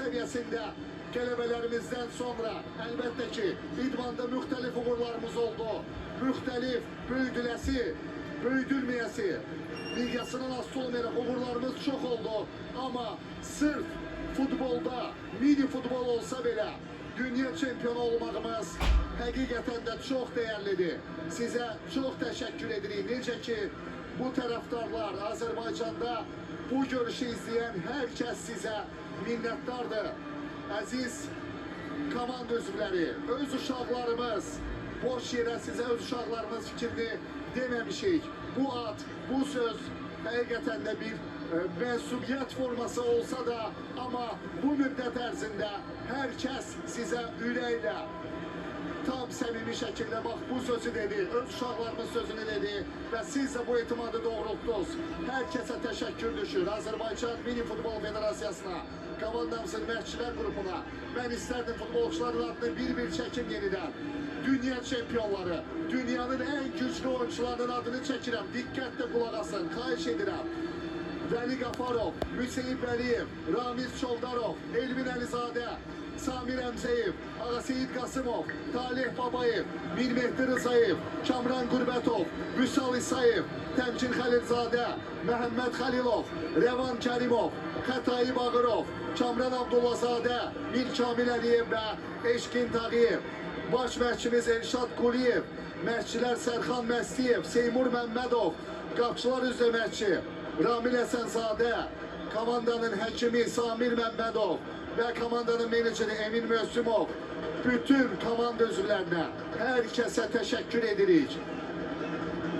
səviyyəsində qələbələrimizdən sonra əlbəttə ki, idmanda müxtəlif uğurlarımız oldu. Müxtəlif böyüdülməyəsi, liqasının asılı olmayaraq uğurlarımız çox oldu. Amma sırf futbolda, mini futbol olsa belə dünya çempionu olmağımız həqiqətən də çox dəyərlidir. Sizə çox təşəkkür edirik. Necə ki, bu tərəfdarlar Azərbaycanda bu görüşü izləyən hər kəs sizə minnətdardır. Əziz komanda üzvləri, öz uşaqlarımız, boş yerə sizə öz uşaqlarımız fikrini deməmişik. Bu ad, bu söz həqiqətən də bir mənsubiyyət forması olsa da, amma bu müddət ərzində hər kəs sizə ürəklə, tam səmimi şəkildə bax bu sözü dedi, öz uşaqlarımız sözünü dedi və siz də bu etimadı doğrultdunuz. Hər kəsə təşəkkür düşür. Azərbaycan Mini Futbol Federasiyasına, komandamızın məşqçilər qrupuna, mən istərdim futbolçuların adını bir-bir çəkim yenidən. Dünya çempionları, dünyanın ən güclü oyuncularının adını çəkirəm. Diqqətlə qulaq asın, xahiş edirəm. Vəli Qafarov, Hüseyin Bəliyev, Ramiz Çoldarov, Elvin Əlizadə, Samir Əmzəyev, Ağaseyid Qasımov, Talih Babayev, Mirmehdi Rızayev, Kamran Qurbətov, Vüsal İsayev, Təmkin Xəlilzadə, Məhəmməd Xəlilov, Rəvan Kərimov, Xətai Bağırov, Kamran Abdullazadə, Mir Kamil Əliyev və Eşqin Tağıyev, baş məşqçimiz Elşad Quliyev, məşqçilər Sərxan Məstiyev, Seymur Məmmədov, qapçılar üzrə məşqçi Ramil Həsənzadə, komandanın həkimi Samir Məmmədov və komandanın meneceri Emin Mösümov, bütün komanda üzvlərinə hər kəsə təşəkkür edirik.